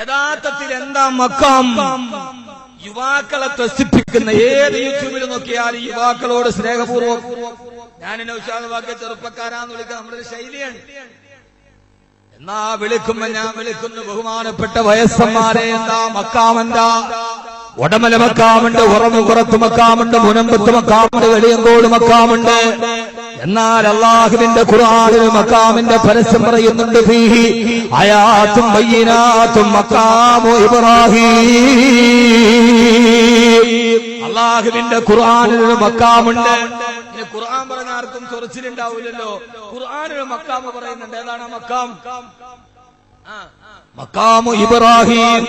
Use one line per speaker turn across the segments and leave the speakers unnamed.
യഥാർത്ഥത്തിൽ എന്താ മക്കാം? യുവാക്കളെ ത്രസിപ്പിക്കുന്ന ഏത് യൂട്യൂബിൽ നോക്കിയാലും യുവാക്കളോട് സ്നേഹപൂർവ്വം ഞാൻ നൗഷാദ് വാക്കിയ ചെറുപ്പക്കാരാന്ന് വിളിക്കാൻ നമ്മുടെ ഒരു ശൈലിയാണ്. എന്നാ വിളിക്കുമ്പോ ഞാൻ വിളിക്കുന്നു ബഹുമാനപ്പെട്ട വയസ്സന്മാരെ. എന്താ മക്കാമെന്താ? ഉടമല മക്കാമുണ്ട്, ഉറമുപുറത്ത് മക്കാമുണ്ട്, മുനമ്പത്ത് മക്കാമുണ്ട്, വെളിയങ്കോട് മക്കാമുണ്ട്. എന്നാൽ അല്ലാഹുവിന്റെ ഖുർആനിൽ മക്കാമിന്റെ പരസ്യം പറയുന്നുണ്ട്. ഫീഹി ആയാത്തും ബയ്യിനാത്തും മഖാമു ഇബ്രാഹീം. അല്ലാഹുവിന്റെ ഖുർആനിൽ മക്കാമുണ്ട്. ഖുർആൻ പറഞ്ഞ ആർക്കും ചൊറിച്ചിലുണ്ടാവില്ലല്ലോ. ഖുർആനിൽ മക്കാമ് പറയുന്നുണ്ട്. ഏതാണ് മക്കാം? മക്കാമു ഇബ്രാഹീം.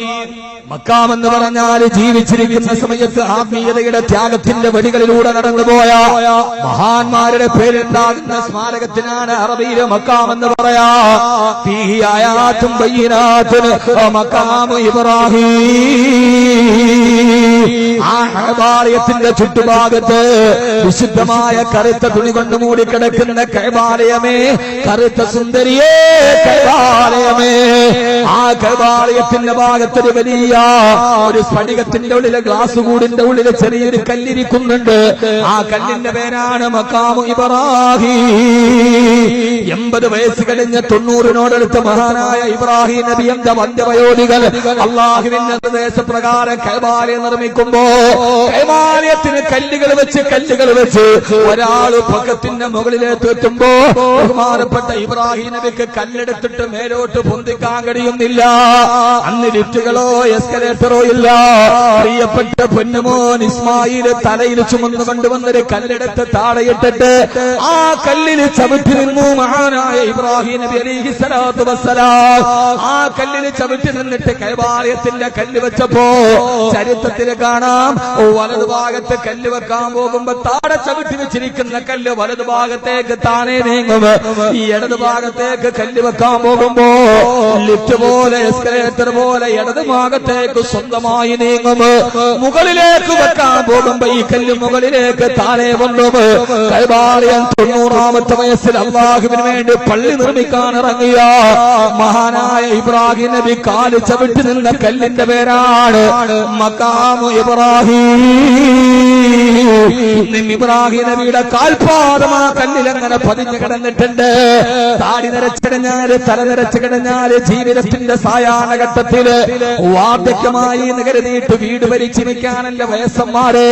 മക്കാം എന്ന് പറഞ്ഞാൽ ജീവിച്ചിരിക്കുന്ന സമയത്ത് ആത്മീയതയുടെ ത്യാഗത്തിന്റെ വഴികളിലൂടെ നടന്നുപോയ മഹാന്മാരുടെ പേരുണ്ടാകുന്ന സ്മാരകത്തിനാണ് അറബിയിലെ മക്കാം എന്ന് പറയാ. ഫീഹി ആയാത്തും ബയ്യിനാത്തുൻ മഖാമു ഇബ്രാഹീം. ആ കഅബാലയത്തിന്റെ ചുറ്റുഭാഗത്ത് വിശുദ്ധമായ കറുത്ത തുണി കൊണ്ട് മൂടിക്കിടക്കുന്ന കഅബാലയമേ, കറുത്ത സുന്ദരിയേ കഅബാലയമേ. ആ കഅബാലയത്തിന്റെ ഭാഗത്തൊരു വലിയ ഒരു സ്ഫടികത്തിന്റെ ഉള്ളിലെ ഗ്ലാസ് കൂടിന്റെ ഉള്ളിലെ ചെറിയൊരു കല്ലിരിക്കുന്നുണ്ട്. ആ കല്ലിന്റെ പേരാണ് മഖാമു ഇബ്രാഹീം. 80 വയസ്സ് കഴിഞ്ഞ 90നോടടുത്ത മഹാനായ ഇബ്രാഹിം നബിയുടെ വന്ധ്യവയോധികൾ അല്ലാഹുവിന്റെ നിർദ്ദേശപ്രകാരം കഅബാലയം നിർമ്മിക്കുമ്പോ കഅബാലയത്തിന് കല്ലുകൾ വെച്ച് ഒരാൾ പൊക്കത്തിന്റെ മുകളിലേക്ക് എത്തുമ്പോ ബഹുമാനപ്പെട്ട ഇബ്രാഹിം നബിക്ക് കല്ലെടുത്തിട്ട് മേലോട്ട് പൊന്തിക്കാൻ കഴിയുന്നില്ല. അന്ന് ലിഫ്റ്റുകളോ എസ്കലേറ്ററോ ഇല്ല. പ്രിയപ്പെട്ട പൊന്നുമോൻ ഇസ്മായില് തലയിൽ ചുമന്നു കൊണ്ടുവന്നൊരു കല്ലെടുത്ത് താഴെയിട്ടിട്ട് ആ കല്ലിൽ ചവിട്ടി നിന്നു മഹാനായ ഇബ്രാഹിം നബി അലൈഹിസ്സലാത്തു വസ്സലാം. ആ കല്ലിൽ ചവിട്ടി നിന്നിട്ട് കഅബാലയത്തിന്റെ കല്ല് വെച്ചപ്പോ ചരിത്രത്തിൽ കാണാം, വലതുഭാഗത്ത് കല്ല് വെക്കാൻ പോകുമ്പോ താഴെ ചവിട്ടി വെച്ചിരിക്കുന്ന കല്ല് വലതുഭാഗത്തേക്ക് താനേ നീങ്ങും. ഈ ഇടതുഭാഗത്തേക്ക് കല്ല് വെക്കാൻ പോകുമ്പോ ലിഫ്റ്റ് പോലെ എസ്കലേറ്റർ പോലെ ഇടതുഭാഗത്തേക്ക് സ്വന്തമായി നീങ്ങും. മുകളിലേക്ക് വെക്കാൻ പോകുമ്പോ ഈ കല്ല് മുകളിലേക്ക് താഴെ വന്നു. കഅബാലയം 90ാമത്തെ വയസ്സിൽ അല്ലാഹുവിന് വേണ്ടി പള്ളി നിർമ്മിക്കാൻ ഇറങ്ങിയ മഹാനായ ഇബ്രാഹിം നബി കാല് ചവിട്ടി നിന്ന കല്ലിന്റെ പേരാണ് മഖാമു ഇബ്രാഹീം. ഇബ്രാഹിം നബിയുടെ കാൽപാദം ആ കല്ലിൽ അങ്ങനെ പതിഞ്ഞു കിടന്നിട്ടുണ്ട്. താടി നിരച്ചിടഞ്ഞാല് തല നിരച്ചു കിടഞ്ഞാല് ജീവിതത്തിന്റെ സായാഹ്ന ഘട്ടത്തില് വാർദ്ധക്യമായി കരുതിയിട്ട് വീട് ഭരിച്ചിരിക്കാനല്ല വയസ്സന്മാരെ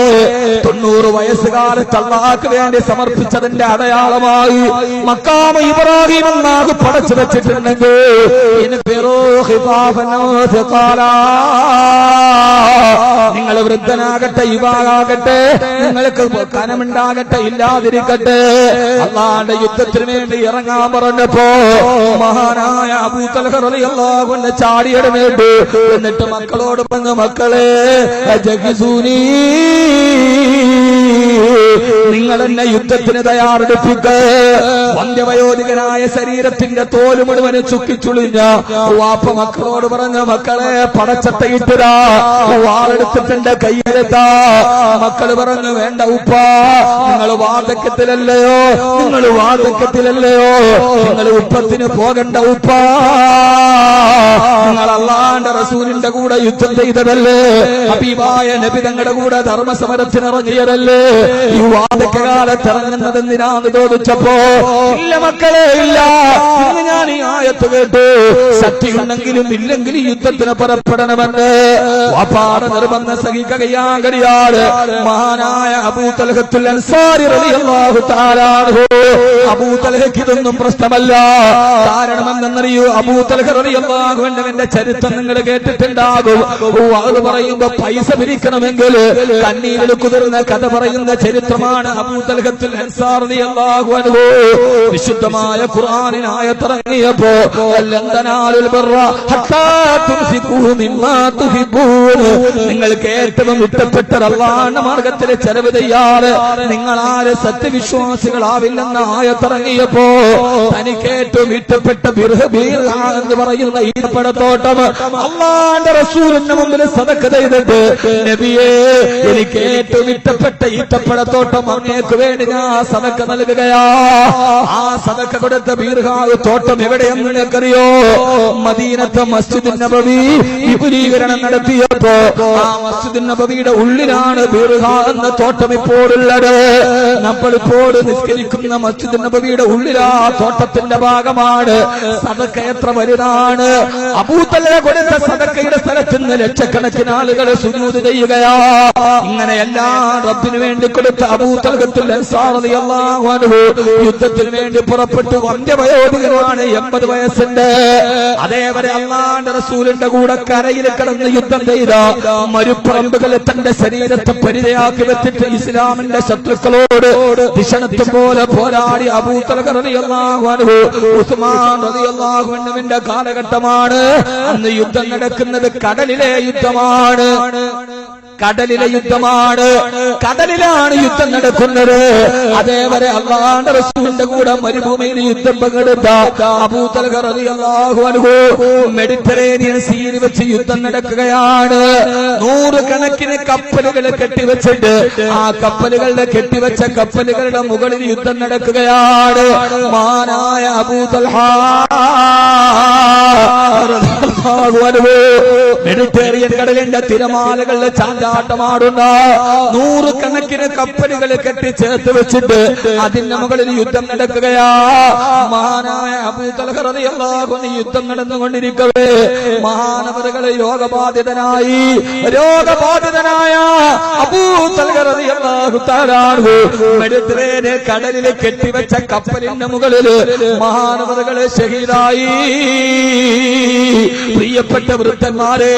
90 വയസ്സുകാലത്ത് അല്ലാഹുവിന് വേണ്ടി സമർപ്പിച്ചതിന്റെ അടയാളമായി മഖാമു ഇബ്രാഹീം എന്നാകെ പടച്ചു വെച്ചിട്ടുണ്ടെങ്കിൽ നിങ്ങൾ വൃദ്ധനാകട്ടെ യുവാകട്ടെ, നിങ്ങൾക്ക് കനമുണ്ടാകട്ടെ ഇല്ലാതിരിക്കട്ടെ, അല്ലാഹുവിന്റെ യുദ്ധത്തിന് വേണ്ടി ഇറങ്ങാൻ പറഞ്ഞപ്പോ മഹാനായ അബൂ തൽഹ റളിയല്ലാഹു അൻഹു ചാടിയെടുത്തു. എന്നിട്ട് മക്കളോട് പറഞ്ഞു, മക്കളെ ജഗിസൂനി, നിങ്ങൾ എന്നെ യുദ്ധത്തിന് തയ്യാറെടുപ്പിക്കുക. വന്ധ്യവയോധികനായ ശരീരത്തിന്റെ തോല് മുഴുവന് ചുക്കിച്ചുളിഞ്ഞ വാപ്പ മക്കളോട് പറഞ്ഞ, മക്കളെ പടച്ചട്ടയിട്ടിരാ, വാളെടുത്തിട്ടുണ്ട് കയ്യിലെത്താ. മക്കള് പറഞ്ഞു, വേണ്ട ഉപ്പ, നിങ്ങൾ വാർദ്ധക്യത്തിലല്ലയോ, നിങ്ങൾ ഉപ്പത്തിന് പോകണ്ട ഉപ്പ, നിങ്ങൾ അല്ലാഹുവിന്റെ റസൂലിന്റെ കൂടെ യുദ്ധം ചെയ്തതല്ലേ, ഹബീബായ നബി തങ്ങളുടെ കൂടെ ധർമ്മസമരത്തിനിറങ്ങിയതല്ലേ, ഈ വാർദ്ധക്യകാലത്ത് ഇറങ്ങുന്നത് എന്തിനാന്ന് ചോദിച്ചപ്പോ, ഇല്ല മക്കളെ ഇല്ല, ഇന്ന് ഞാൻ ഈ ആയത്ത് കേട്ടു, ശക്തിയുണ്ടെങ്കിലും ഇല്ലെങ്കിലും യുദ്ധത്തിന് പുറപ്പെടണമെന്ന് വാപ്പാടെ നിർബന്ധം സഹിക്കുകയാൻ കഴിയാതെ മഹാനായ അബൂ തൽഹത്തുൽ അൻസാരി റളിയല്ലാഹു തആല അൻഹു. അബൂ തൽഹയ്ക്ക് ഇതൊന്നും പ്രശ്നമല്ല. കാരണം എന്തെന്നറിയോ, അബൂ തൽഹ റളിയല്ലാഹു അൻഹുവിന്റെ ചരിത്രം നിങ്ങൾ കേട്ടിട്ടുണ്ടാകും. അത് പറയുമ്പോ പൈസ പിരിക്കണമെങ്കിൽ കണ്ണീരിൽ കുതിർന്ന കഥ പറയുന്ന ചരിത്രമാണ് അബൂ തൽഹത്തുൽ അൻസാരി റളിയല്ലാഹു അൻഹു. വിശുദ്ധമായ ഖുർആനിനായ ഇറങ്ങിയപ്പോ നിങ്ങൾക്ക് ഏറ്റവും ഇഷ്ടപ്പെട്ട അല്ലാഹുവിന്റെ മാർഗത്തിലെ ചെലവ് ചെയ്യാറ് നിങ്ങൾ ആര് സത്യവിശ്വാസികളാവില്ലെന്ന എന്ന ആയത്തിറങ്ങിയപ്പോ തനിക്ക് ഏറ്റവും ഇഷ്ടപ്പെട്ട എന്ന് പറയുന്ന ഈത്തപ്പഴത്തോട്ടം അല്ലാഹുവിന്റെ റസൂലിന്റെ മുമ്പിൽ സദഖ ചെയ്തിട്ട് നബിയേ എനിക്ക് ഏറ്റവും ഇഷ്ടപ്പെട്ട ഈത്തപ്പഴത്തോട്ടം അങ്ങേക്ക് വേണ്ടി ഞാൻ സദഖ നൽകുകയാ. ആ സദഖ കൊടുത്ത ബീർഹാവ് തോട്ടം എവിടെയെന്ന് നിനക്കറിയോ? മദീനത്തെ മസ്ജിദുൻ നബവി വിപുലീകരണം നടത്തിയപ്പോ ആ മസ്ജിദുൻ നബവിയുടെ ഉള്ളിലാണ് ബീർഹാ എന്ന തോട്ടം ഇപ്പോഴുള്ളത്. നമ്മളിപ്പോൾ നിസ്കരിക്കുന്ന മസ്ജിദുൻ നബവിയുടെ ഉള്ളിലാ തോട്ടത്തിന്റെ ഭാഗമാണ്. സദഖ എത്ര വലുതാണ്! അബൂ തൽഹ കൊടുത്ത സദഖയുടെ സ്ഥലത്ത് നിന്ന് ലക്ഷക്കണക്കിന് ആളുകൾ സുജൂദ് ചെയ്യുകയാ. ഇങ്ങനെയെല്ലാം റബ്ബിന് വേണ്ടി കൊടുത്ത അബൂ തൽഹത്തുൽ അൻസാർ റളിയല്ലാഹു അൻഹു യുദ്ധത്തിന് വേണ്ടി പുറപ്പെട്ടു. വന്ധ്യവയോധികനാണ്, 80 വയസ്സുണ്ട്. അതേവരെ അല്ലാഹുവിന്റെ റസൂലിന്റെ കൂടെ കരയിൽ കിടന്ന് യുദ്ധം ചെയ്ത മരുപ്പറമ്പുകളെ തന്റെ ശരീരത്തെ പരിചയാക്കി വെച്ചിട്ട് ഇസ്ലാമിന്റെ ശത്രുക്കളോട് ദിശണത്തും പോലെ പോരാടി അബൂ തൽഹ റളിയല്ലാഹു അൻഹു. ഉസ്മാൻ റളിയല്ലാഹു അൻഹുവിന്റെ കാലഘട്ടമാണ്. അന്ന് യുദ്ധം നടക്കുന്നത് കടലിലെ യുദ്ധമാണ്. കടലിലെ യുദ്ധമാണ്. കടലിലാണ് യുദ്ധം നടക്കുന്നത്. അതേവരെ അല്ലാഹുവിന്റെ റസൂലിന്റെ കൂടെ മരുഭൂമിയിൽ യുദ്ധം പങ്കെടുത്ത അബൂ തൽഹ റളിയല്ലാഹു അൻഹു മെഡിറ്ററേനിയൻ സീയിൽ വെച്ച് യുദ്ധം നടക്കുകയാണ്. 100 കണക്കിന് കപ്പലുകൾ കെട്ടിവെച്ചിട്ട് ആ കപ്പലുകളുടെ കെട്ടിവെച്ച കപ്പലുകളുടെ മുകളിൽ യുദ്ധം നടക്കുകയാണ്. മഹാനായ അബൂ തൽഹ റളിയല്ലാഹു അൻഹു മെഡിറ്ററേനിയൻ കടലിന്റെ തിരമാലകളുടെ ചാഞ്ചാട്ടമാടുന്ന 100 കണക്കിന് കപ്പലുകൾ കെട്ടിച്ചേർത്ത് വെച്ചിട്ട് അതിന്റെ മുകളിൽ യുദ്ധം നടക്കുകയാ. മഹാനായ അബൂ തൽഹ റളിയല്ലാഹു അൻഹു യുദ്ധം നടന്നുകൊണ്ടിരിക്കവേ മഹാനവറുകളെ രോഗബാധിതനായ അബൂ തൽഹ റളിയല്ലാഹു തആല അൻഹു മെഡിറ്ററേനിയൻ കടലിൽ കെട്ടിവെച്ച കപ്പലിന്റെ മുകളിൽ മഹാനവറുകളെ ഷഹീദായി. പ്രിയപ്പെട്ട വൃദ്ധന്മാരെ,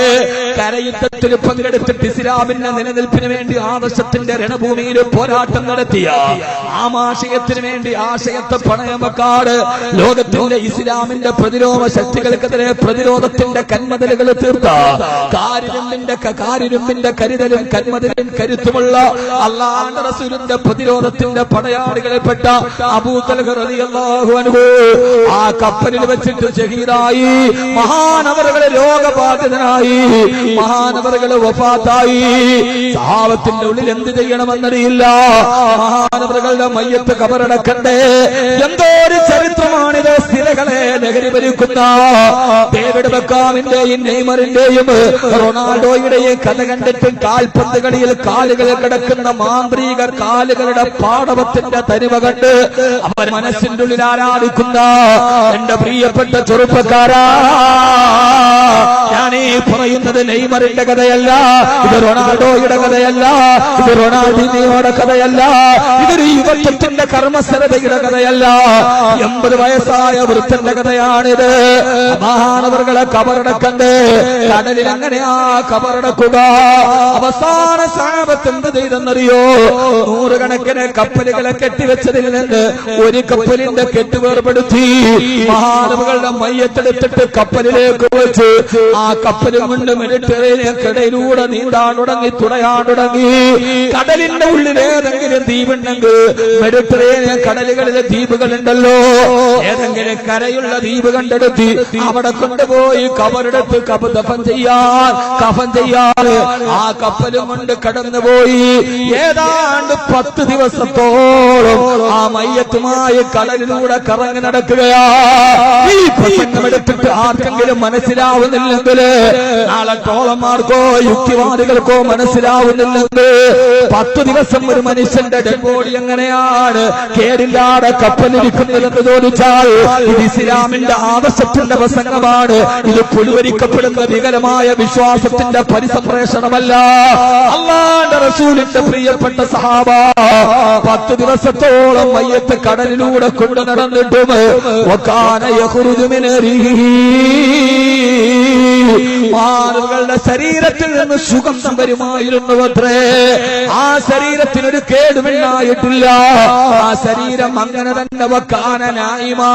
കരയുദ്ധത്തിൽ പങ്കെടുത്തിട്ട് ഇസ്ലാമിന്റെ നിലനിൽപ്പിന് വേണ്ടി ആദർശത്തിന്റെ രണഭൂമിയിൽ പോരാട്ടം നടത്തിയ ആമാശയത്തിന് വേണ്ടി ആശയത്തെ പണയം വെക്കാട് ലോകത്തിന്റെ ഇസ്ലാമിന്റെ പ്രതിരോധ ശക്തികൾക്കെതിരെ പ്രതിരോധത്തിന്റെ കന്മതിലുകൾ തീർത്ത കാരിരുമ്പിന്റെ കരുതലും കന്മതിലും കരുത്തുമുള്ള അല്ലാഹുവിന്റെ റസൂലിന്റെ പ്രതിരോധത്തിന്റെ പടയാളികളിൽപ്പെട്ട അബൂ തൽഹ റളിയല്ലാഹു അൻഹു ആ കപ്പലിൽ വെച്ചിട്ട് ഷഹീദായി. മഹാനവറുകളെ രോഗബാധിതനായി, മഹാനവറുകളെ വഫാത്തായി. സഹാബത്തിന്റെ ഉള്ളിൽ എന്ത് ചെയ്യണമെന്നറിയില്ല. മഹാനവറുകളുടെ മയ്യത്ത് കബറടക്കണ്ടേ. എന്തോ ഒരു ചരിത്രമാണിത്. സ്ഥിരകളെ ലഹരി ഭരിക്കുന്ന ഡേവിഡ് ബെക്കാമിന്റെയും നെയ്മറിന്റെയും റൊണാൾഡോയുടെയും കഥ കണ്ടിട്ട് കാൽപന്ത് കളിയിൽ കാലുകൾ കിടക്കുന്ന മാന്ത്രിക കാലുകളുടെ പാടവത്തിന്റെ തനിമ കണ്ട് അവർ മനസ്സിന്റെ ഉള്ളിൽ ആരാധിക്കുന്ന എന്റെ പ്രിയപ്പെട്ട ചെറുപ്പക്കാരാ, ഞാനീ പറയുന്നത് നെയ്മറിന്റെ കഥയല്ല, ഇത് റൊണാൾഡോയുടെ കഥയല്ല, ഇത് റൊണാൾഡിനിയോയുടെ കഥയല്ല, ഇതൊരു യുവത്വത്തിന്റെ കർമ്മസ്ഥലതയുടെ കഥയല്ല. 80 വയസ്സായ വൃദ്ധന്റെ കഥയാണിത്. മഹാനവറുകളെ കബറടക്കണ്ടേ. കടലിൽ അങ്ങനെയാ കബറടക്കുക. അവസാന സഹാബത്ത് എന്ത് ചെയ്തെന്നറിയോ? 100 കണക്കിന് കപ്പലുകളെ കെട്ടിവെച്ചതിൽ നിന്ന് ഒരു കപ്പലിന്റെ കെട്ടുവേർപ്പെടുത്തി മഹാനവറുകളുടെ മയ്യത്തെടുത്തിട്ട് കപ്പലിലേക്ക് വെച്ച് ആ കപ്പലും കൊണ്ട് മെഡിറ്ററേനിയൻ കടലിലൂടെ നീന്താൻ തുടങ്ങി, തുഴയാൻ തുടങ്ങി. കടലിന്റെ ഉള്ളിൽ ഏതെങ്കിലും ദ്വീപുണ്ടെങ്കിൽ, മെഡിറ്ററേനിയൻ കടലുകളിലെ ദ്വീപുകളുണ്ടല്ലോ, ഏതെങ്കിലും കരയുള്ള ദ്വീപ് കണ്ടെടുത്ത് അവിടെ കൊണ്ടുപോയി കബറെടുത്ത് കഫൻ ചെയ്യാൻ ആ കപ്പലും കൊണ്ട് കടന്നുപോയി. ഏതാണ്ട് 10 ദിവസത്തോളം ആ മയ്യത്തുമായി കടലിലൂടെ കറങ്ങി നടക്കുകയാ. ഈ പ്രസംഗമെടുത്തിട്ട് ആർക്കെങ്കിലും മനസ്സിലാവുന്നില്ലെങ്കിൽ, നാളെ ട്രോളന്മാർക്കോ യുക്തിവാദികൾക്കോ മനസ്സിലാവുന്നില്ലെങ്കിൽ, 10 ദിവസം ഒരു മനുഷ്യന്റെ ഡെഡ് ബോഡി എങ്ങനെയാണ് കേടില്ലാതെ കപ്പലിരിക്കുന്നതെന്ന് ചോദിച്ചാൽ ഇത് ഇസ്ലാമിന്റെ ആദർശത്തിന്റെ പ്രസംഗമാണ്. ഇത് പുലുവരിക്കപ്പെടുന്ന വികലമായ വിശ്വാസത്തിന്റെ പരിസംപ്രേഷണമല്ല. അല്ലാഹുവിന്റെ റസൂലിന്റെ പ്രിയപ്പെട്ട സഹാബ 10 ദിവസത്തോളം മയ്യത്ത് കടലിലൂടെ കൊണ്ടു നടന്നിട്ടും വകാന യഖ്റുജു മിൻ റിഹിഹി ആളുകളുടെ ശരീരത്തിൽ നിന്ന് സുഗന്ധം വരുമായിരുന്നു അത്രേ. ആ ശരീരത്തിനൊരു കേടുമില്ലായിട്ടില്ല. ആ ശരീരം അങ്ങനെ തന്നെ വക്കാനനായിമാ.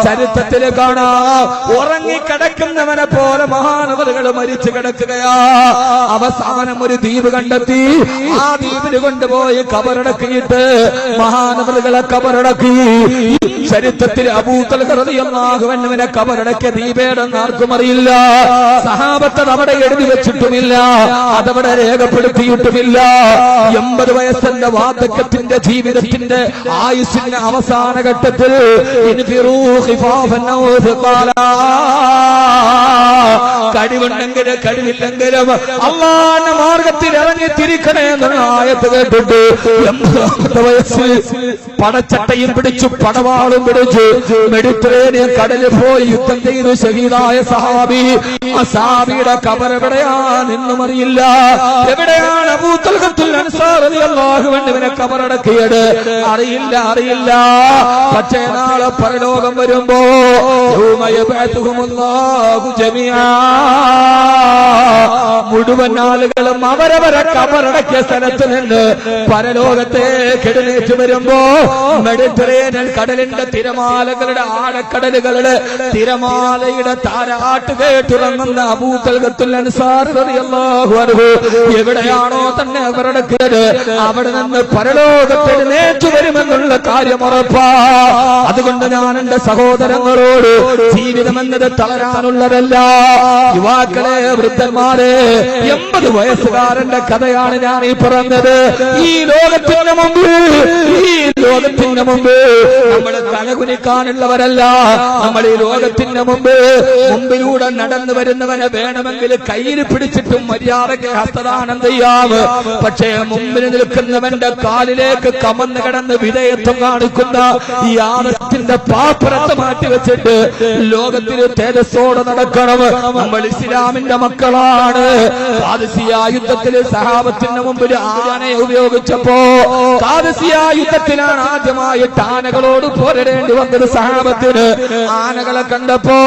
ചരിത്രത്തിൽ കാണാം, ഉറങ്ങിക്കിടക്കുന്നവനെ പോലെ മഹാനവറുകൾ മരിച്ചു കിടക്കുകയാ. അവസാനം ഒരു ദ്വീപ് കണ്ടെത്തി. ആ ദ്വീപിന് കൊണ്ടുപോയി കബറടക്കിയിട്ട് മഹാനവറുകളെ കബറടക്കി. ചരിത്രത്തിൽ അബൂ തൽഹ റളിയല്ലാഹു അൻഹുവിനെ കബറടക്കിയ ദ്വീപേടെന്ന് ആർക്കും അറിയില്ല. സഹാബത്ത് അവിടെ എഴുതി വെച്ചിട്ടുമില്ല, അതവിടെ രേഖപ്പെടുത്തിയിട്ടുമില്ല. 80 വയസ്സിന്റെ വാർദ്ധക്യത്തിന്റെ ജീവിതത്തിന്റെ ആയുസ്സിന്റെ അവസാന ഘട്ടത്തിൽ കഴിവുണ്ടെങ്കിലും കഴിവില്ലെങ്കിലും അള്ളാന്റെ മാർഗത്തിൽ ഇറങ്ങി തിരിക്കണേ എന്നുള്ള ആയത്ത് കേട്ടിട്ട് 80 വയസ്സിൽ പടച്ചട്ടയും പിടിച്ചു പടവാളും പിടിച്ചു മെഡിറ്ററേനിയൻ കടലിൽ പോയി യുദ്ധം ചെയ്ത് ഷഹീദായ സഹാബി. ആ സഹാബിയുടെ ഖബർ എവിടെയാണെന്നും അറിയില്ല. എവിടെയാണ് അബൂ തൽഹത്തുൽ അൻസാരി റളിയല്ലാഹു അൻഹുവിനെ ഖബറടക്കിയത് അറിയില്ല. പക്ഷേ നാളെ പരലോകം വരുമ്പോ മുഴുവൻ ആളുകളും അവരവരെ കബറടക്കിയ സ്ഥലത്ത് നിന്ന് പരലോകത്തേക്ക് എഴുന്നേറ്റ് വരുമ്പോ മെഡിറ്ററേനിയൻ കടലിന്റെ തിരമാലകളുടെ ആഴക്കടലുകളുടെ തിരമാലയുടെ താരാട്ട് കേട്ടുറങ്ങുന്ന അബൂ തൽഹത്തുൽ അൻസാരി റളിയല്ലാഹു അൻഹു എവിടെയാണോ തന്നെ അവരടക്കിയത് അവിടെ നിന്ന് പരലോകത്ത് എഴുന്നേറ്റ് വരുമെന്നുള്ള കാര്യം ഉറപ്പാ. അതുകൊണ്ട് ഞാൻ എന്റെ സഹോദരങ്ങളോട് ജീവിതം എന്നത് തളരാനുള്ളതല്ല. യുവാക്കളെ, വൃദ്ധന്മാരെ, 80 വയസ്സുകാരന്റെ കഥയാണ് ഞാൻ ഈ പറഞ്ഞത്. ഈ ലോകത്തിന് മുമ്പ് നമ്മൾ തലകുനിക്കാനുള്ളവരല്ല. നമ്മൾ ഈ ലോകത്തിന് മുമ്പിലൂടെ നടന്നു വരുന്നവനെ വേണമെങ്കിൽ കയ്യിൽ പിടിച്ചിട്ടും മര്യാദയ്ക്ക് ഹസ്തദാനം ചെയ്യാം. പക്ഷേ മുമ്പിൽ നിൽക്കുന്നവന്റെ കാലിലേക്ക് കമന്ന് കിടന്ന് വിധേയത്വം കാണിക്കുന്ന ഈ ആദത്തിന്റെ പാപ്പരത്തെ മാറ്റിവെച്ചിട്ട് ലോകത്തിൽ തേജസ്സോടെ നടക്കണം. നമ്മൾ ഇസ്ലാമിന്റെ മക്കളാണ്. ഖാദിസിയ്യ യുദ്ധത്തിൽ സഹാബത്തിന് മുമ്പിൽ ആനയെ ഉപയോഗിച്ചപ്പോ, ഖാദിസിയ്യ യുദ്ധത്തിലാണ് ആദ്യമായിട്ട് ആനകളോട് പോരേണ്ടി വന്നത് സഹാബത്തിന്. ആനകളെ കണ്ടപ്പോ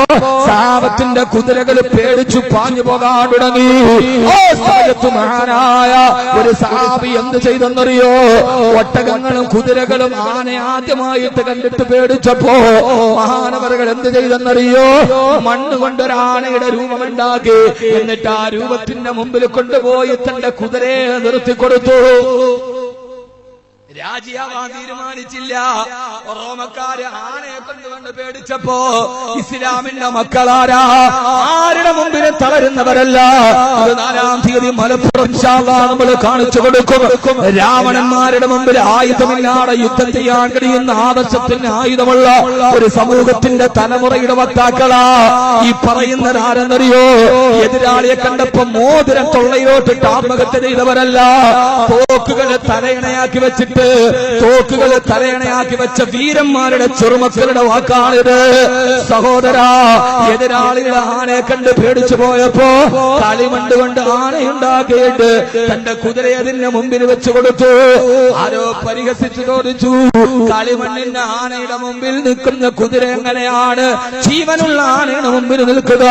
സഹാബത്തിന്റെ കുതിരകൾ പേടിച്ചു പാഞ്ഞു പോകാൻ തുടങ്ങി. മഹാനായ ഒരു സഹാബി എന്ത് ചെയ്തെന്നറിയോ? ഒട്ടകങ്ങളും കുതിരകളും ആനയെ ആദ്യമായിട്ട് കണ്ടിട്ട് പേടിച്ചപ്പോ മഹാനവറുകൾ എന്ത് ചെയ്തെന്നറിയോ? മണ്ണുകൊണ്ടൊരാനയുടെ രൂപമുണ്ടാക്കി. എന്നിട്ട് ആ രൂപത്തിന്റെ മുമ്പിൽ കൊണ്ടുപോയി തന്റെ കുതിരയെ നിർത്തിക്കൊടുത്തു. രാജിയാവാൻ തീരുമാനിച്ചില്ല. റോമക്കാര് ആനയെ കൊണ്ടുവന്ന് പേടിച്ചപ്പോ ഇസ്ലാമിന്റെ മക്കളാരാ? ആരുടെ മുമ്പിലും തളരുന്നവരല്ല. അത് 4-ാം തീയതി മലപ്പുറം നമ്മൾ കാണിച്ചു കൊടുക്കും. രാവണന്മാരുടെ മുമ്പിൽ ആയുധമില്ലാതെ യുദ്ധം ചെയ്യാൻ കഴിയുന്ന ആദർശത്തിന് ആയുധമുള്ള ഒരു സമൂഹത്തിന്റെ തലമുറയുടെ വക്താക്കളാ ഈ പറയുന്നത്. ആരെന്നറിയോ? എതിരാളിയെ കണ്ടപ്പോ മോതിരം തൊള്ളയിലോട്ടിട്ട് ആത്മഹത്യ ചെയ്തവരല്ല. തോക്കുകളെ തലയണയാക്കി വെച്ചിട്ട് വെച്ച വീരന്മാരുടെ ചെറുമക്കളുടെ വാക്കാണിത്. സഹോദരാ, എതിരാളികളെ ആനയെ കണ്ട് പേടിച്ചു പോയപ്പോ കളിമണ്ണ് കൊണ്ട് ആനയുണ്ടാക്കിയിട്ട് തന്റെ കുതിരയെ അതിന്റെ മുമ്പിൽ വെച്ചു കൊടുത്തു. ആരോ പരിഹസിച്ചു ചോദിച്ചു, കളിമണ്ണിന്റെ ആനയുടെ മുമ്പിൽ നിൽക്കുന്ന കുതിര എങ്ങനെയാണ് ജീവനുള്ള ആനയുടെ മുമ്പിൽ നിൽക്കുക?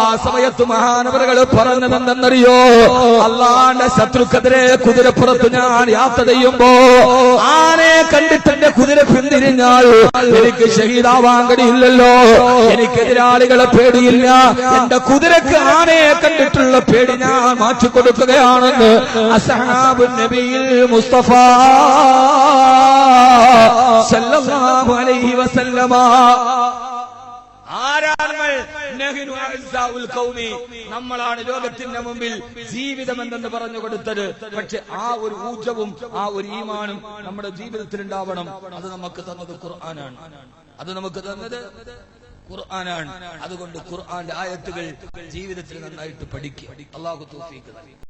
ആ സമയത്ത് മഹാനവറുകൾ പറഞ്ഞതെന്തെന്നറിയോ? അള്ളാന്റെ ശത്രുക്കെതിരെ കുതിരപ്പുറത്ത് ഞാൻ യാത്ര ചെയ്യുമ്പോ ആനയെ കണ്ടിട്ട് എന്റെ കുതിര പിന്തിരിഞ്ഞാൽ എനിക്ക് ഷഹീദാവാൻ കഴിയില്ലല്ലോ. എനിക്കെതിരാളികളെ പേടിയില്ല. എന്റെ കുതിരക്ക് ആനയെ കണ്ടിട്ടുള്ള പേടി ഞാൻ മാറ്റിക്കൊടുക്കുകയാണെന്ന് അസ്ഹാബുൻ നബിയിൽ മുസ്തഫ സല്ലല്ലാഹു അലൈഹി വസല്ലമ. നമ്മളാണ് ലോകത്തിന്റെ മുമ്പിൽ ജീവിതം എന്തെന്ന് പറഞ്ഞു കൊടുത്തത്. പക്ഷെ ആ ഒരു ഊർജവും ആ ഒരു ഈമാനും നമ്മുടെ ജീവിതത്തിൽ ഉണ്ടാവണം. അത് നമുക്ക് തന്നത് ഖുർആനാണ്. അതുകൊണ്ട് ഖുർആന്റെ ആയത്തുകൾ ജീവിതത്തിൽ നന്നായിട്ട് പഠിക്കുക. അല്ലാഹു തൗഫീഖ് നൽകട്ടെ.